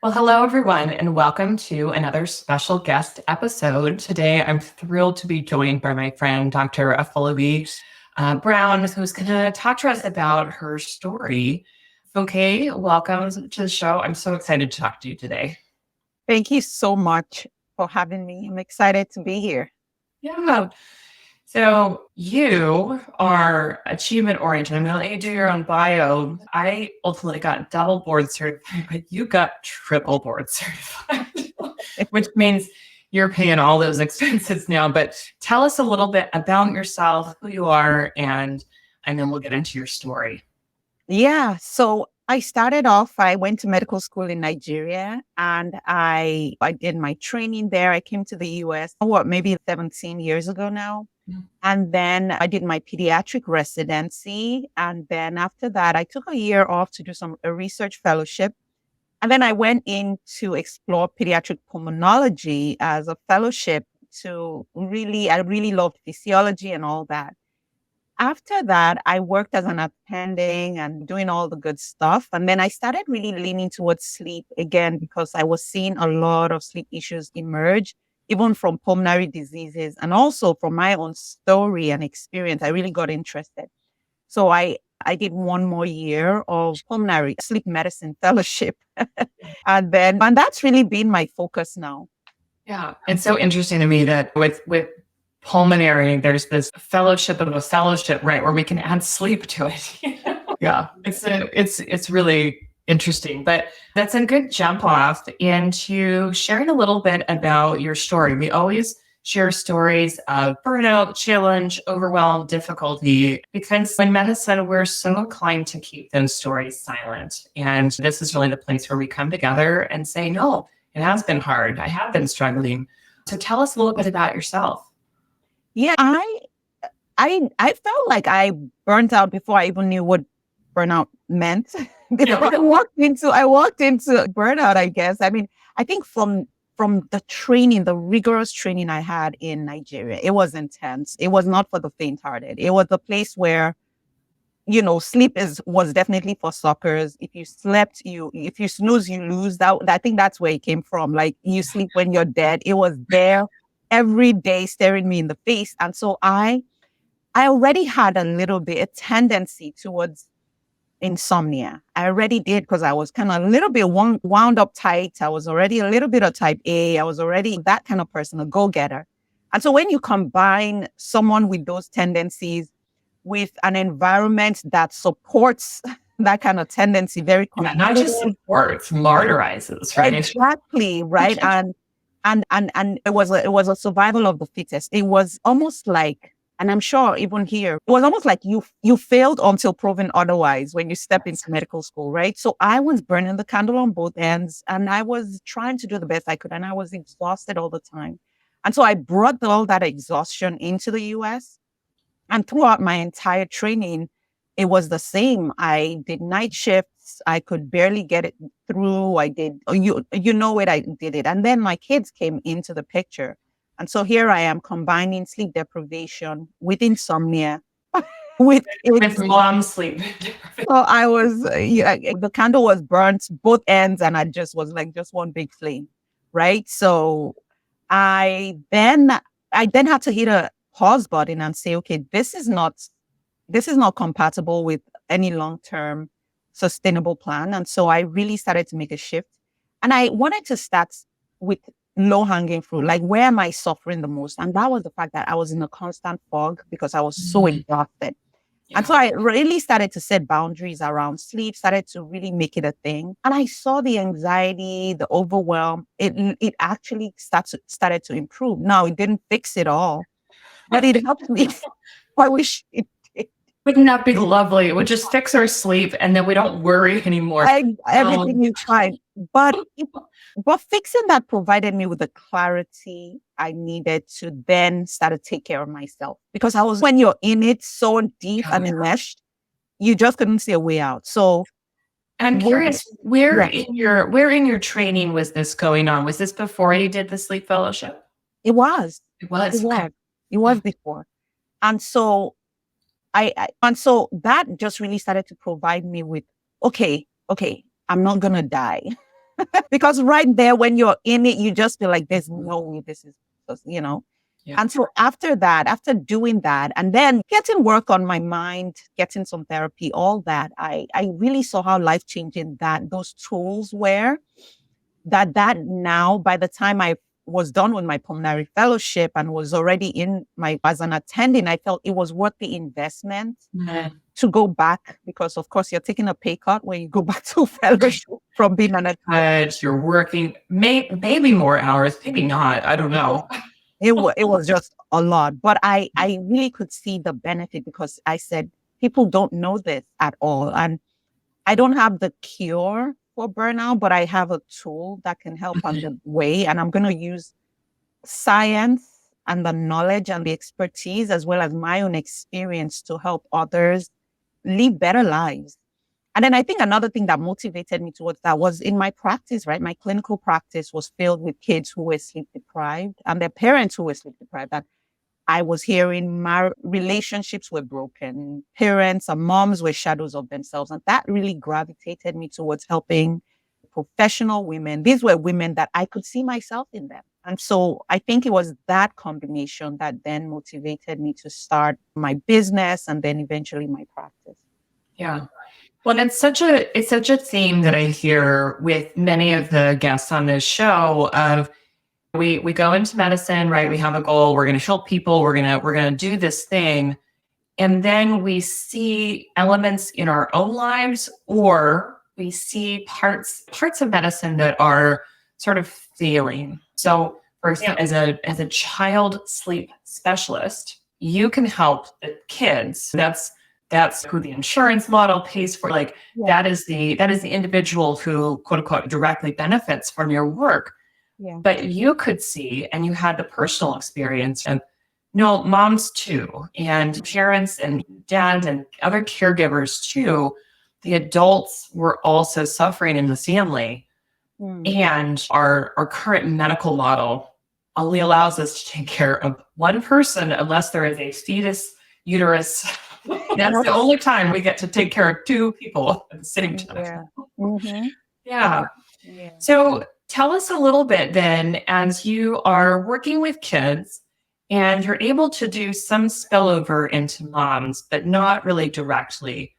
Well, hello, everyone, and welcome to another special guest episode. Today, I'm thrilled to be joined by my friend, Dr. Afolabi-Brown, who's going to talk to us about her story. Funke, welcome to the show. I'm so excited to talk to you today. Thank you so much for having me. I'm excited to be here. Yeah. So you are achievement oriented. I'm going to let you do your own bio. I ultimately got double board certified, but you got triple board certified, which means you're paying all those expenses now. But tell us a little bit about yourself, who you are, and then we'll get into your story. Yeah. So I started off, I went to medical school in Nigeria and I did my training there. I came to the US, maybe 17 years ago now. And then I did my pediatric residency. And then after that, I took a year off to do a research fellowship. And then I went in to explore pediatric pulmonology as a fellowship I really loved physiology and all that. After that, I worked as an attending and doing all the good stuff. And then I started really leaning towards sleep again, because I was seeing a lot of sleep issues emerge, even from pulmonary diseases and also from my own story and experience. I really got interested. So I did one more year of pulmonary sleep medicine fellowship. and that's really been my focus now. Yeah. It's so interesting to me that with pulmonary, there's this fellowship of a fellowship, right, where we can add sleep to it. Yeah, it's really interesting. But that's a good jump off into sharing a little bit about your story. We always share stories of burnout, challenge, overwhelm, difficulty, because in medicine, we're so inclined to keep those stories silent. And this is really the place where we come together and say, no, it has been hard. I have been struggling. So tell us a little bit about yourself. Yeah, I felt like I burnt out before I even knew what burnout meant. I walked into burnout, I guess. I mean, I think from the training, the rigorous training I had in Nigeria, it was intense. It was not for the faint-hearted. It was the place where, sleep was definitely for suckers. If you slept, if you snooze, you lose. I think that's where it came from. Like, you sleep when you're dead. It was there every day, staring me in the face. And so I already had a tendency towards insomnia. I already did, because I was kind of a little bit wound up tight. I was already a little bit of type A. I was already that kind of person, a go-getter. And so when you combine someone with those tendencies with an environment that supports that kind of tendency, not just supports, martyrizes, right? Exactly, right. And it was a survival of the fittest. It was almost like, and I'm sure even here, it was almost like you failed until proven otherwise when you step into medical school, right? So I was burning the candle on both ends, and I was trying to do the best I could, and I was exhausted all the time. And so I brought all that exhaustion into the US, and throughout my entire training, it was the same. I did night shifts. I could barely get it through. I did, I did it. And then my kids came into the picture. And so here I am combining sleep deprivation with insomnia, with mom sleep. So I was, the candle was burnt both ends, and I just was like just one big flame, right? So I then had to hit a pause button and say, okay, this is not compatible with any long-term sustainable plan. And so I really started to make a shift. And I wanted to start with low-hanging fruit, like, where am I suffering the most? And that was the fact that I was in a constant fog because I was so exhausted. Yeah. And so I really started to set boundaries around sleep, started to really make it a thing. And I saw the anxiety, the overwhelm, it actually started to improve. Now, it didn't fix it all, but it helped me. I wish it did. Wouldn't that be lovely? It would just fix our sleep, and then we don't worry anymore. Everything is fine. But fixing that provided me with the clarity I needed to then start to take care of myself. Because when you're in it so deep and enmeshed, you just couldn't see a way out. So I'm curious, where in your training was this going on? Was this before you did the sleep fellowship? It was. It was. It was before. And so so that just really started to provide me with, okay, I'm not going to die. Because right there, when you're in it, you just feel like there's no way this is, you know. Yeah. And so after that, after doing that, and then getting work on my mind, getting some therapy, all that, I really saw how life-changing that those tools were. That now, by the time I was done with my pulmonary fellowship and was already in my as an attending, I felt it was worth the investment to go back, because of course you're taking a pay cut when you go back to fellowship from being an attending. But you're working maybe more hours, maybe not. I don't know. It was just a lot, but I really could see the benefit, because I said, people don't know this at all. And I don't have the cure for burnout, but I have a tool that can help on the way. And I'm going to use science and the knowledge and the expertise, as well as my own experience, to help others live better lives. And then I think another thing that motivated me towards that was in my practice, right? My clinical practice was filled with kids who were sleep deprived and their parents who were sleep deprived. And I was hearing my relationships were broken. Parents and moms were shadows of themselves. And that really gravitated me towards helping professional women. These were women that I could see myself in them. And so I think it was that combination that then motivated me to start my business and then eventually my practice. Yeah. Well, it's such a theme that I hear with many of the guests on this show of we go into medicine, right? We have a goal. We're going to help people. We're going to do this thing. And then we see elements in our own lives, or we see parts of medicine that are sort of failing. So, for example, as a child sleep specialist, you can help the kids. That's who the insurance model pays for. Like that is the individual who, quote unquote, directly benefits from your work. Yeah. But you could see, and you had the personal experience, and moms too, and parents and dads and other caregivers too. The adults were also suffering in the family, and our current medical model only allows us to take care of one person unless there is a fetus uterus. That's the only time we get to take care of two people at the same time. Yeah. So tell us a little bit then, as you are working with kids and you're able to do some spillover into moms, but not really directly.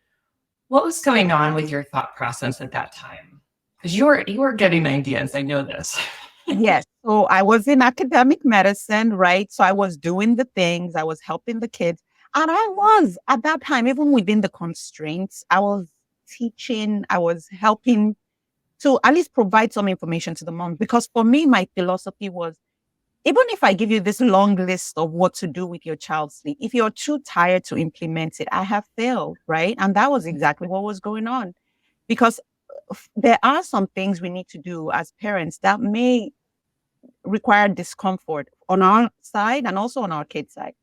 What was going on with your thought process at that time? Because you were getting ideas. I know this. Yes. So I was in academic medicine, right? So I was doing the things, I was helping the kids. And I was, at that time, even within the constraints, I was teaching, I was helping to at least provide some information to the mom. Because for me, my philosophy was, even if I give you this long list of what to do with your child's sleep, if you're too tired to implement it, I have failed, right? And that was exactly what was going on. Because there are some things we need to do as parents that may require discomfort on our side and also on our kids' side.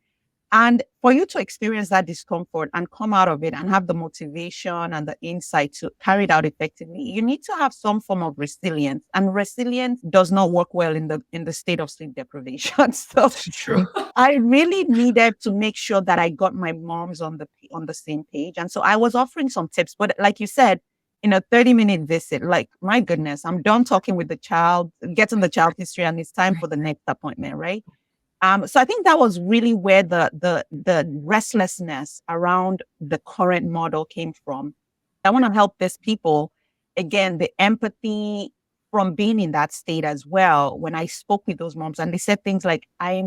And for you to experience that discomfort and come out of it and have the motivation and the insight to carry it out effectively, you need to have some form of resilience. And resilience does not work well in the state of sleep deprivation. So True. I really needed to make sure that I got my moms on the same page. And so I was offering some tips. But like you said, in a 30-minute visit, like, my goodness, I'm done talking with the child, getting the child history, and it's time for the next appointment, right? So I think that was really where the restlessness around the current model came from. I want to help these people. Again, the empathy from being in that state as well. When I spoke with those moms and they said things like, I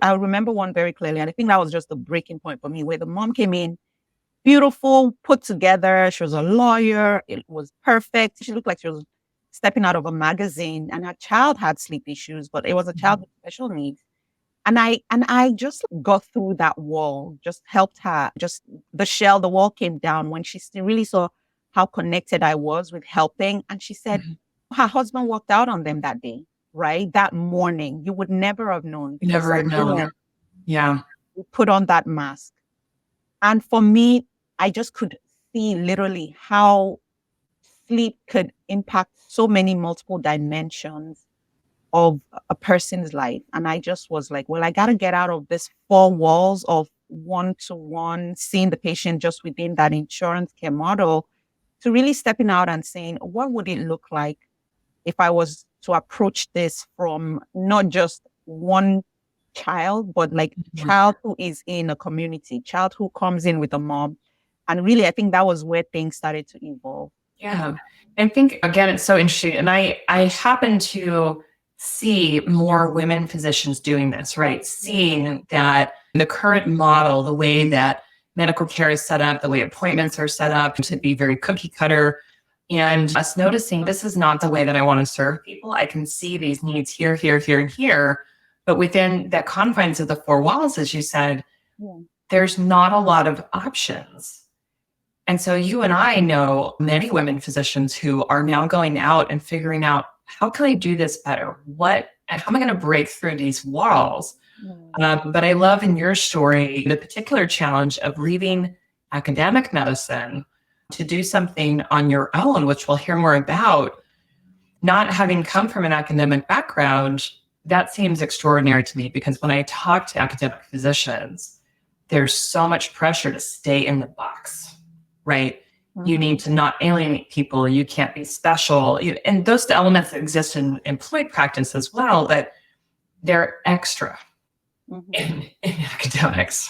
remember one very clearly. And I think that was just the breaking point for me, where the mom came in, beautiful, put together. She was a lawyer. It was perfect. She looked like she was stepping out of a magazine, and her child had sleep issues, but it was a child with special needs. And I just got through that wall, just helped her, just the wall came down when she really saw how connected I was with helping. And she said her husband walked out on them that day, right? That morning. You would never have known. Never have known. Yeah. We put on that mask. And for me, I just could see literally how sleep could impact so many multiple dimensions of a person's life. And I just was like, well, I got to get out of this four walls of one-to-one, seeing the patient just within that insurance care model, to really stepping out and saying, what would it look like if I was to approach this from not just one child, but like child who is in a community, child who comes in with a mom. And really, I think that was where things started to evolve. Yeah. I think, again, it's so interesting. And I happen to see more women physicians doing this, right? Seeing that the current model, the way that medical care is set up, the way appointments are set up to be very cookie cutter, and us noticing this is not the way that I want to serve people. I can see these needs here, here, here, and here. But within the confines of the four walls, as you said, there's not a lot of options. And so you and I know many women physicians who are now going out and figuring out, how can I do this better? How am I going to break through these walls? But I love in your story the particular challenge of leaving academic medicine to do something on your own, which we'll hear more about. Not having come from an academic background, that seems extraordinary to me, because when I talk to academic physicians, there's so much pressure to stay in the box. Right? You need to not alienate people. You can't be special. And those elements that exist in employed practice as well, but they're extra in academics.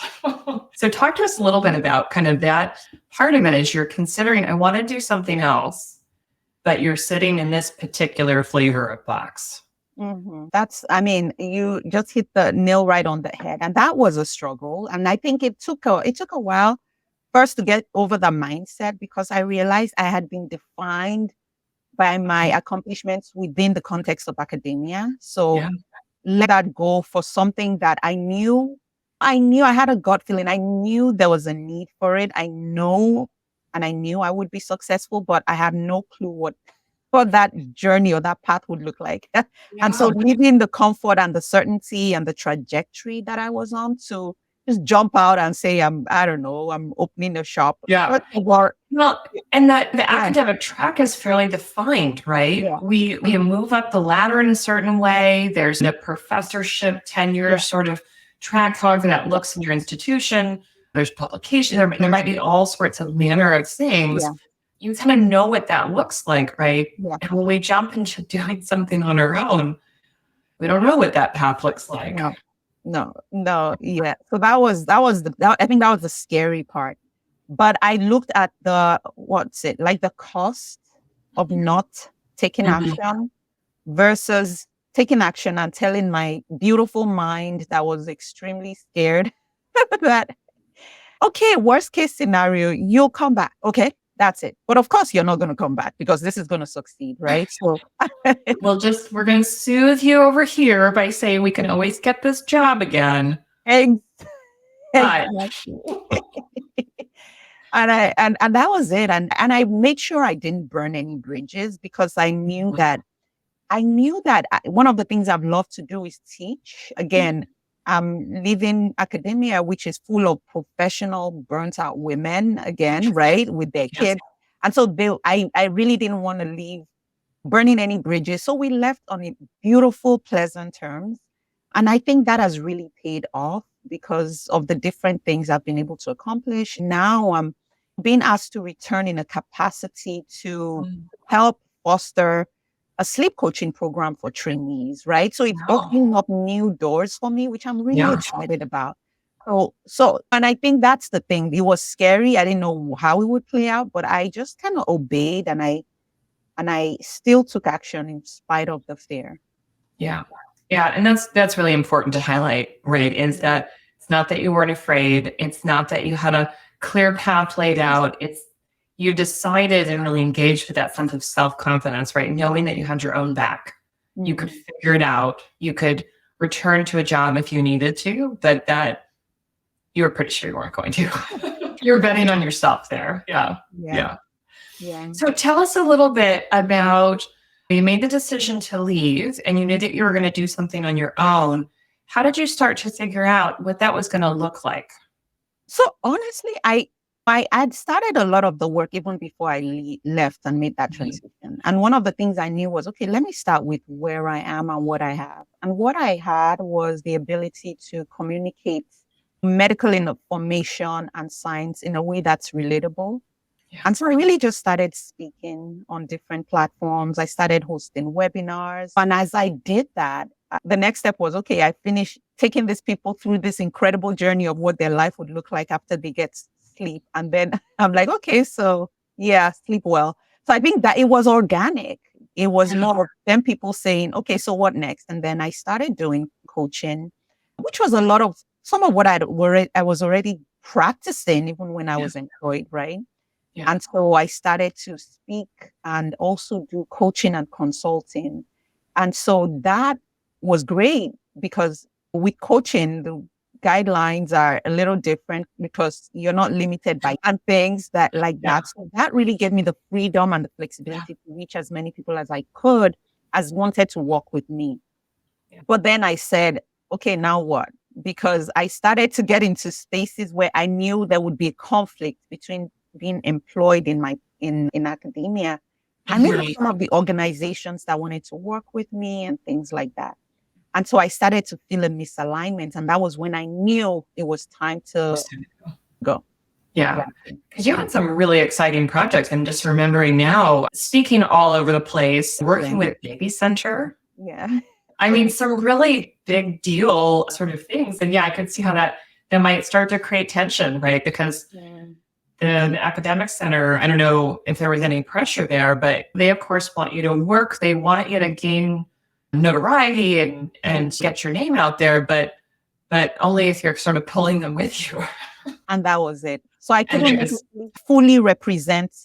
So talk to us a little bit about kind of that part of it as you're considering, I want to do something else, but you're sitting in this particular flavor of box. You just hit the nail right on the head. And that was a struggle. And I think it took a while first to get over the mindset, because I realized I had been defined by my accomplishments within the context of academia. So let that go for something that I knew I had a gut feeling. I knew there was a need for it. I knew I would be successful, but I had no clue what that journey or that path would look like. And so leaving the comfort and the certainty and the trajectory that I was on to just jump out and say, I'm opening a shop. Yeah. Well, and the academic track is fairly defined, right? Yeah. We move up the ladder in a certain way. There's a professorship tenure sort of track, however that looks in your institution. There's publication. There might be all sorts of manner of things. Yeah. You kind of know what that looks like, right? Yeah. And when we jump into doing something on our own, we don't know what that path looks like. No. Yeah. So I think that was the scary part. But I looked at the cost of not taking action versus taking action and telling my beautiful mind that was extremely scared that, okay, worst case scenario, you'll come back. Okay, that's it. But of course, you're not going to come back because this is going to succeed, right? So we're going to soothe you over here by saying we can always get this job again. Exactly. And that was it. And I made sure I didn't burn any bridges, because I knew that one of the things I've loved to do is teach. Again, I'm leaving academia, which is full of professional, burnt out women, again, right, with their kids. And so I really didn't want to leave burning any bridges. So we left on beautiful, pleasant terms. And I think that has really paid off because of the different things I've been able to accomplish. Now I'm being asked to return in a capacity to help foster a sleep coaching program for trainees, right? So it's opening up new doors for me, which I'm really excited about. So, and I think that's the thing. It was scary. I didn't know how it would play out, but I just kind of obeyed, and I still took action in spite of the fear. Yeah. Yeah. And that's really important to highlight, right? Is that it's not that you weren't afraid. It's not that you had a clear path laid out. It's you decided and really engaged with that sense of self-confidence, right? Knowing that you had your own back. You could figure it out. You could return to a job if you needed to, but that you were pretty sure you weren't going to. You're betting on yourself there. Yeah. So tell us a little bit about, you made the decision to leave and you knew that you were going to do something on your own. How did you start to figure out what that was going to look like? So honestly, I had started a lot of the work even before I left and made that transition. And one of the things I knew was, okay, let me start with where I am and what I have. And what I had was the ability to communicate medical information and science in a way that's relatable. And so I really just started speaking on different platforms. I started hosting webinars. And as I did that, the next step was, okay, I finished taking these people through this incredible journey of what their life would look like after they get sleep. And then I'm like, okay, so yeah, sleep well. So I think that it was organic. It was more of them people saying, okay, so what next? And then I started doing coaching, which was a lot of some of what I was already practicing even when I was employed, right? Yeah. And so I started to speak and also do coaching and consulting. And so that was great because with coaching, the guidelines are a little different because you're not limited by and things that like that. So that really gave me the freedom and the flexibility to reach as many people as I could as wanted to work with me. But then I said, okay, now what? Because I started to get into spaces where I knew there would be a conflict between being employed in academia and maybe some of the organizations that wanted to work with me and things like that. And so I started to feel a misalignment. And that was when I knew it was time to go. Yeah. Because you had some really exciting projects. I'm just remembering now, speaking all over the place, working with Baby Center. Yeah. I mean, some really big deal sort of things. And I could see how that might start to create tension, right? Because the academic center, I don't know if there was any pressure there, but they, of course, want you to work. They want you to gain notoriety and get your name out there, but only if you're sort of pulling them with you. And that was it. So I couldn't fully represent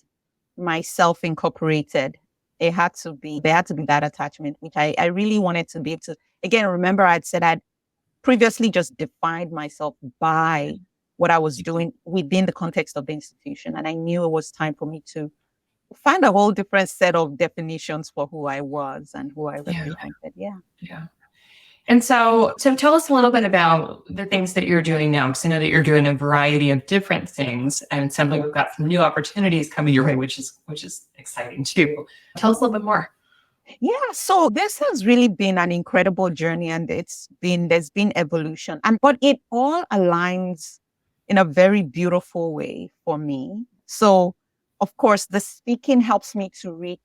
myself incorporated. There had to be that attachment, which I really wanted to be able to. Again, remember I'd said I'd previously just defined myself by what I was doing within the context of the institution. And I knew it was time for me to find a whole different set of definitions for who I was and who I represented. Yeah. And so tell us a little bit about the things that you're doing now, because I know that you're doing a variety of different things, and it sounds like we've got some new opportunities coming your way, which is exciting too. Tell us a little bit more. Yeah, so this has really been an incredible journey, and there's been evolution, but it all aligns in a very beautiful way for me. So, of course, the speaking helps me to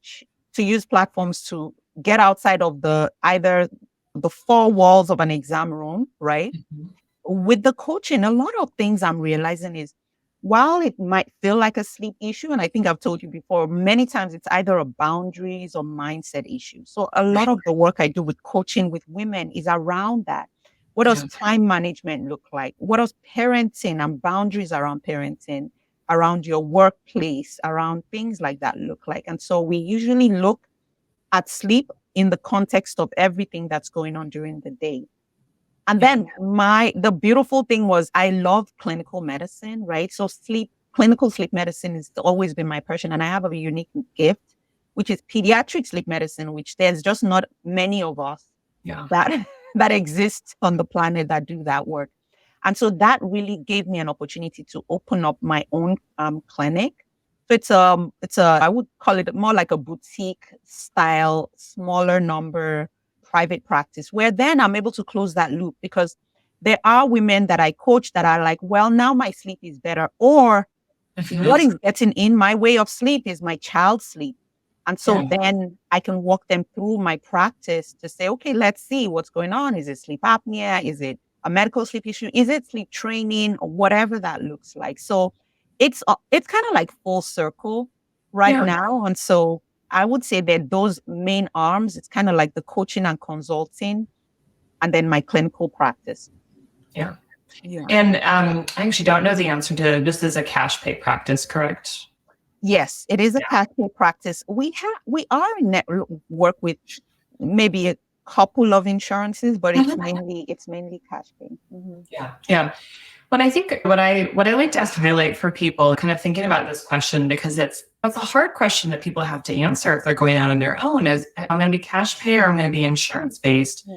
use platforms to get outside of either the four walls of an exam room, right? Mm-hmm. With the coaching, a lot of things I'm realizing is, while it might feel like a sleep issue, and I think I've told you before, many times it's either a boundaries or mindset issue. So a lot of the work I do with coaching with women is around that. What does time management look like? What does parenting and boundaries around parenting, around your workplace, around things like that look like? And so we usually look at sleep in the context of everything that's going on during the day. And then the beautiful thing was I love clinical medicine, right? So clinical sleep medicine has always been my passion. And I have a unique gift, which is pediatric sleep medicine, which there's just not many of us that exist on the planet that do that work. And so that really gave me an opportunity to open up my own clinic. So I would call it more like a boutique style, smaller number private practice, where then I'm able to close that loop, because there are women that I coach that are like, well, now my sleep is better, or what is getting in my way of sleep is my child's sleep. And so then I can walk them through my practice to say, okay, let's see what's going on. Is it sleep apnea? Is it a medical sleep issue? Is it sleep training, or whatever that looks like? So it's kind of like full circle right now. And so I would say that those main arms, it's kind of like the coaching and consulting, and then my clinical practice. Yeah. And I actually don't know the answer to this. Is a cash pay practice, correct? Yes, it is a cash pay practice. We are in network with maybe a couple of insurances, but it's mainly cash pay. Mm-hmm. Yeah. But I think what I like to highlight for people kind of thinking about this question, because it's a hard question that people have to answer if they're going out on their own, is I'm going to be cash pay or I'm going to be insurance based.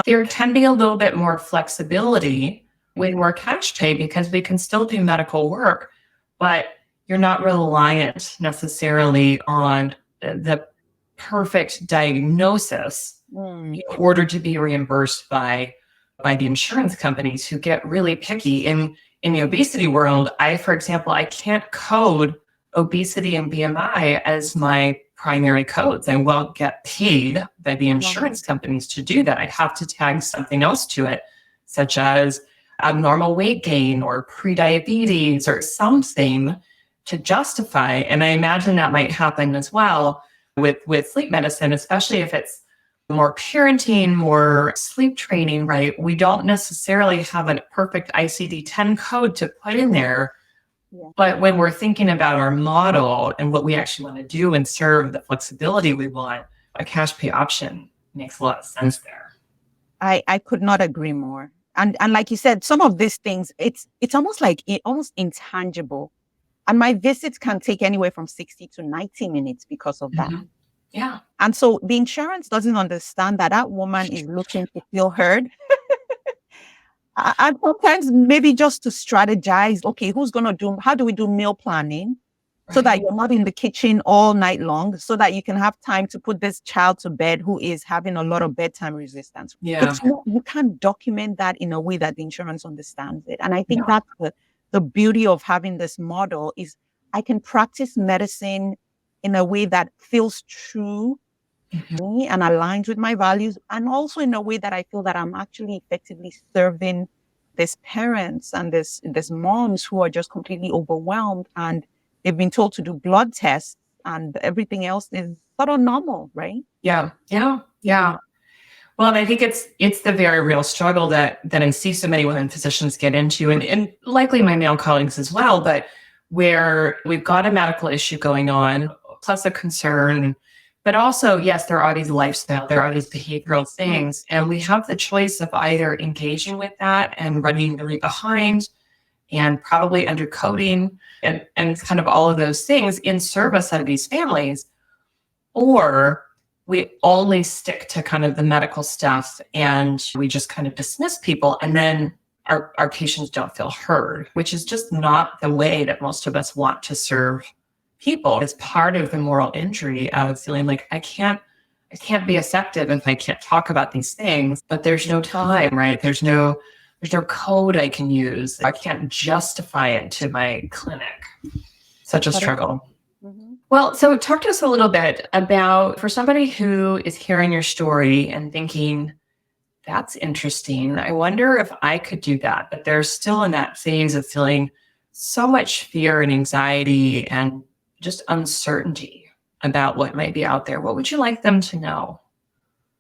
There can be a little bit more flexibility when we're cash pay, because we can still do medical work, but you're not reliant necessarily on the perfect diagnosis in order to be reimbursed by the insurance companies, who get really picky. In the obesity world, for example, I can't code obesity and BMI as my primary codes. I won't get paid by the insurance companies to do that. I have to tag something else to it, such as abnormal weight gain or prediabetes or something to justify. And I imagine that might happen as well with sleep medicine, especially if it's more parenting, more sleep training, right? We don't necessarily have a perfect ICD-10 code to put in there. Yeah. But when we're thinking about our model and what we actually want to do and serve the flexibility we want, a cash pay option makes a lot of sense there. I could not agree more. And like you said, some of these things, it's almost like almost intangible. And my visits can take anywhere from 60 to 90 minutes because of that. Mm-hmm. Yeah. And so the insurance doesn't understand that woman is looking to feel heard. And sometimes maybe just to strategize, okay, how do we do meal planning so that you're not in the kitchen all night long, so that you can have time to put this child to bed who is having a lot of bedtime resistance. Yeah. You can't document that in a way that the insurance understands it. And I think that's the beauty of having this model is I can practice medicine in a way that feels true to me and aligns with my values, and also in a way that I feel that I'm actually effectively serving these parents and this moms who are just completely overwhelmed and they've been told to do blood tests and everything else is sort of normal, right? Yeah. Well, and I think it's the very real struggle that I see so many women physicians get into, and likely my male colleagues as well, but where we've got a medical issue going on, plus a concern, but also, yes, there are these lifestyle, there are these behavioral things, and we have the choice of either engaging with that and running really behind and probably undercoding and kind of all of those things in service of these families, or we only stick to kind of the medical stuff and we just kind of dismiss people, and then our patients don't feel heard, which is just not the way that most of us want to serve people. It's part of the moral injury of feeling like I can't be effective if I can't talk about these things, but there's no time, right? There's no code I can use. I can't justify it to my clinic. Such a struggle. Mm-hmm. Well, so talk to us a little bit about, for somebody who is hearing your story and thinking, that's interesting, I wonder if I could do that. But they're still in that phase of feeling so much fear and anxiety and just uncertainty about what might be out there. What would you like them to know?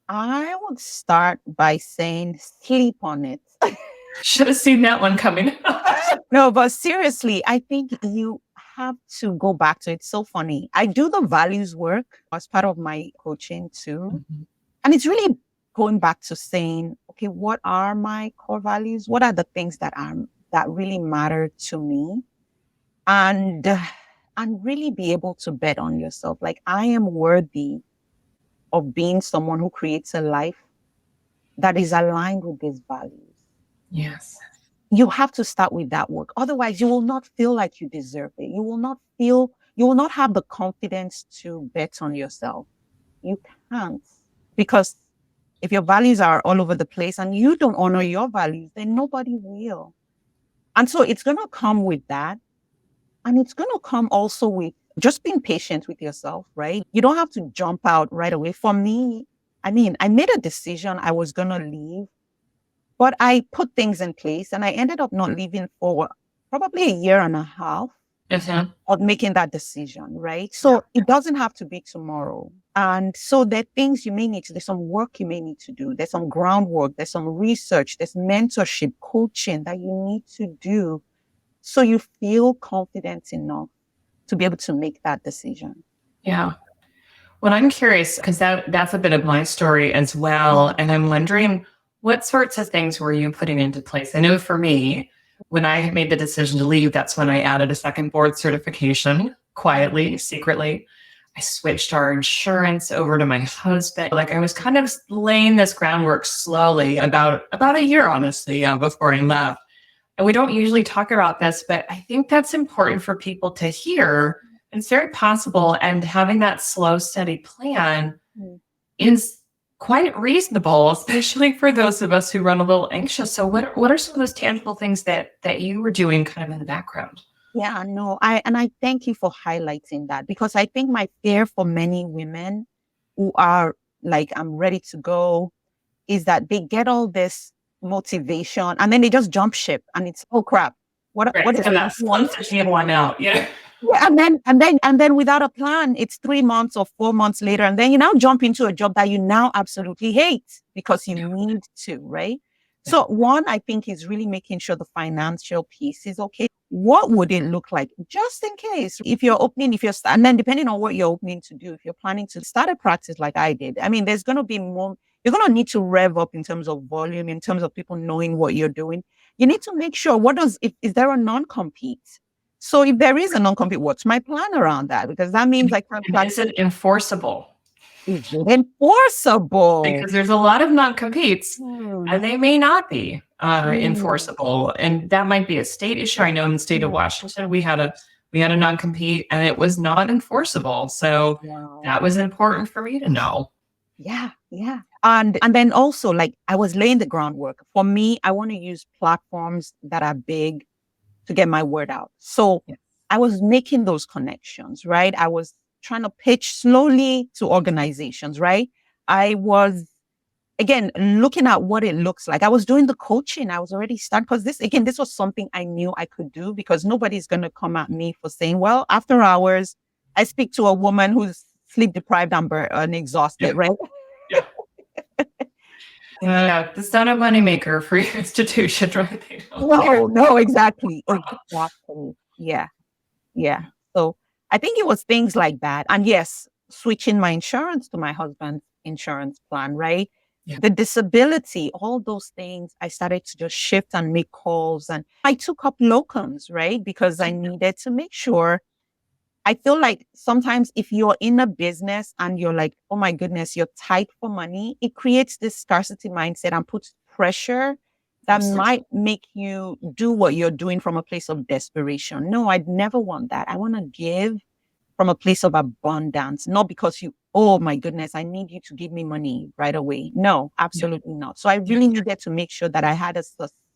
I would start by saying, sleep on it. Should have seen that one coming. No, but seriously, I think you have to go back to it. It's so funny. I do the values work as part of my coaching too. Mm-hmm. And it's really going back to saying, okay, what are my core values? What are the things that really matter to me? And really be able to bet on yourself. Like, I am worthy of being someone who creates a life that is aligned with these values. Yes. You have to start with that work. Otherwise, you will not feel like you deserve it. You will not have the confidence to bet on yourself. You can't. Because if your values are all over the place and you don't honor your values, then nobody will. And so it's going to come with that. And it's going to come also with just being patient with yourself, right? You don't have to jump out right away. For me, I made a decision I was going to leave, but I put things in place and I ended up not leaving for probably a year and a half of making that decision, right? So it doesn't have to be tomorrow. And so there are things there's some work you may need to do. There's some groundwork, there's some research, there's mentorship, coaching that you need to do so you feel confident enough to be able to make that decision. Yeah. Well, I'm curious because that's a bit of my story as well. And I'm wondering, what sorts of things were you putting into place? I know for me, when I made the decision to leave, that's when I added a second board certification, quietly, secretly. I switched our insurance over to my husband. Like, I was kind of laying this groundwork slowly, about a year, honestly, before I left. And we don't usually talk about this, but I think that's important for people to hear. It's very possible. And having that slow, steady plan is quite reasonable, especially for those of us who run a little anxious. So what are some of those tangible things that you were doing kind of in the background? Yeah, no, I thank you for highlighting that, because I think my fear for many women who are like, I'm ready to go, is that they get all this motivation and then they just jump ship and it's, oh crap, what Right. is And one that's one? fishing in one out. Yeah. Yeah, and then without a plan, it's 3 months or 4 months later, and then you now jump into a job that you now absolutely hate because you need to, right? Yeah. So one, I think, is really making sure the financial piece is okay. What would it look like, just in case, if you're opening, and then depending on what you're opening to do, if you're planning to start a practice like I did, I mean, there's going to be more. You're going to need to rev up in terms of volume, in terms of people knowing what you're doing. You need to make sure, if is there a non-compete? So if there is a non-compete, what's my plan around that? Because that means I can't And is it enforceable? Is it enforceable? Because there's a lot of non-competes Hmm. and they may not be Hmm. enforceable. And that might be a state issue. I know in the state of Washington, we had a non-compete and it was not enforceable. So Wow. that was important for me to know. Yeah, yeah. And then also, like, I was laying the groundwork. For me, I want to use platforms that are big to get my word out. So Yes. I was making those connections, right? I was trying to pitch slowly to organizations, right? I was, again, looking at what it looks like. I was doing the coaching. I was already starting, because this was something I knew I could do, because nobody's going to come at me for saying, well, after hours, I speak to a woman who's sleep deprived and exhausted, Yeah. right? Yeah. It's not a moneymaker for your institution, right? No, exactly. Exactly. Yeah. Yeah. So I think it was things like that. And yes, switching my insurance to my husband's insurance plan, right? Yeah. The disability, all those things, I started to just shift and make calls. And I took up locums, right? Because I needed to make sure. I feel like sometimes if you're in a business and you're like, oh my goodness, you're tight for money, it creates this scarcity mindset and puts pressure that might make you do what you're doing from a place of desperation. No, I'd never want that. I want to give from a place of abundance, not because oh my goodness, I need you to give me money right away. No, absolutely not. So I really needed to make sure that I had a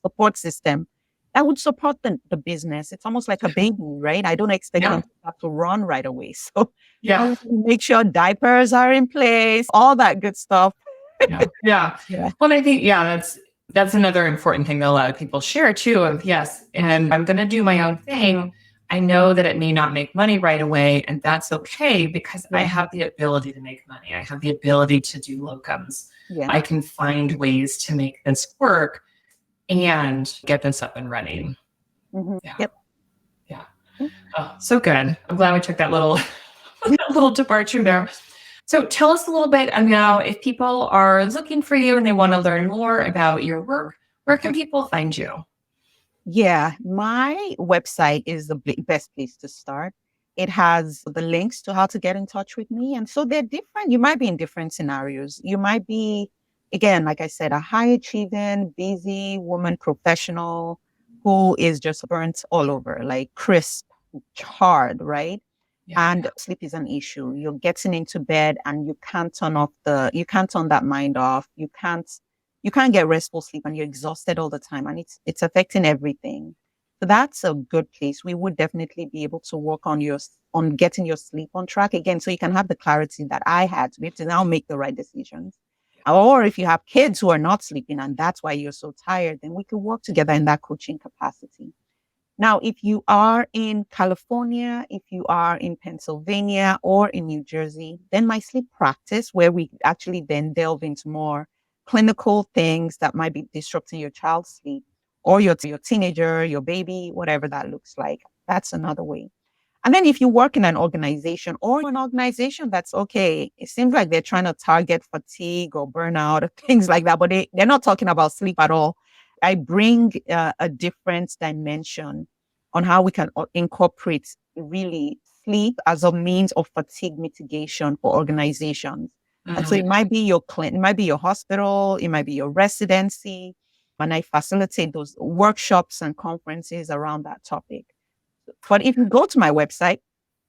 support system that would support the business. It's almost like a baby, right? I don't expect them to have to run right away. So I want to make sure diapers are in place, all that good stuff. Yeah. Well, I think, that's another important thing that a lot of people share too, of yes, and I'm going to do my own thing. I know that it may not make money right away, and that's okay, because I have the ability to make money. I have the ability to do locums. I can find ways to make this work and get this up and running. Mm-hmm. Yeah. Yep. Yeah. Oh, so good. I'm glad we took that little departure there. So tell us a little bit now, if people are looking for you and they want to learn more about your work, where can people find you? Yeah, my website is the best place to start. It has the links to how to get in touch with me. And so they're different. You might be in different scenarios. You might be, again, like I said, a high achieving, busy woman professional who is just burnt all over, like crisp, hard, right? And sleep is an issue. You're getting into bed and you can't turn that mind off. You can't get restful sleep and you're exhausted all the time, and it's affecting everything. So that's a good place. We would definitely be able to work on getting your sleep on track again, so you can have the clarity that I had to be able to now make the right decisions. Or if you have kids who are not sleeping and that's why you're so tired, then we could work together in that coaching capacity. Now, if you are in California, if you are in Pennsylvania or in New Jersey, then my sleep practice, where we actually then delve into more clinical things that might be disrupting your child's sleep, or your teenager, your baby, whatever that looks like. That's another way. And then if you work in an organization that's okay, it seems like they're trying to target fatigue or burnout, things like that, but they're not talking about sleep at all. I bring a different dimension on how we can incorporate really sleep as a means of fatigue mitigation for organizations. And so it might be your clinic, it might be your hospital, it might be your residency. And I facilitate those workshops and conferences around that topic. But if you go to my website,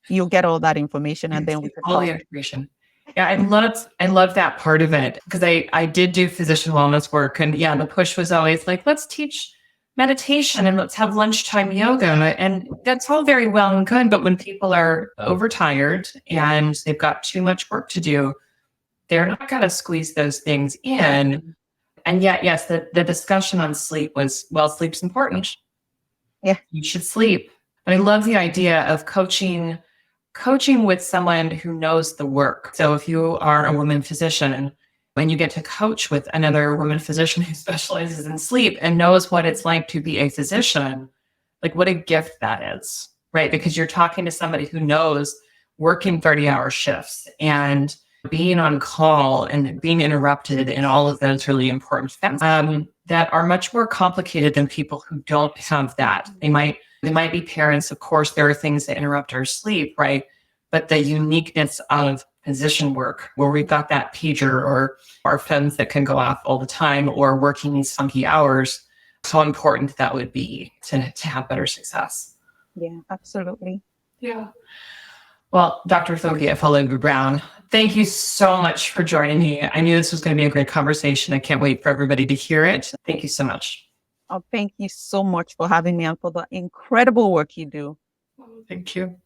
you'll get all that information, and then we can all the information. Yeah, I love that part of it, because I did do physician wellness work, and the push was always like, let's teach meditation and let's have lunchtime yoga. And that's all very well and good. But when people are overtired and they've got too much work to do, they're not going to squeeze those things in. And yet, yes, the discussion on sleep was, well, sleep's important. Yeah. You should sleep. But I love the idea of coaching with someone who knows the work. So if you are a woman physician and you get to coach with another woman physician who specializes in sleep and knows what it's like to be a physician, like what a gift that is, right? Because you're talking to somebody who knows working 30-hour shifts and being on call and being interrupted and all of those really important things that are much more complicated than people who don't have that. They might be parents. Of course, there are things that interrupt our sleep, right? But the uniqueness of physician work, where we've got that pager or our phones that can go off all the time or working these funky hours, how important that would be to have better success. Yeah, absolutely. Yeah. Well, Dr. Funke Afolabi-Brown, thank you so much for joining me. I knew this was going to be a great conversation. I can't wait for everybody to hear it. Thank you so much. Oh, thank you so much for having me and for the incredible work you do. Thank you.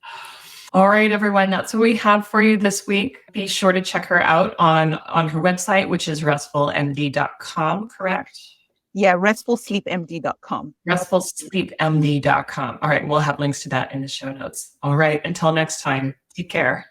All right, everyone. That's what we have for you this week. Be sure to check her out on her website, which is restfulmd.com, correct? Yeah, restfulsleepmd.com. Restfulsleepmd.com. All right, we'll have links to that in the show notes. All right, until next time, take care.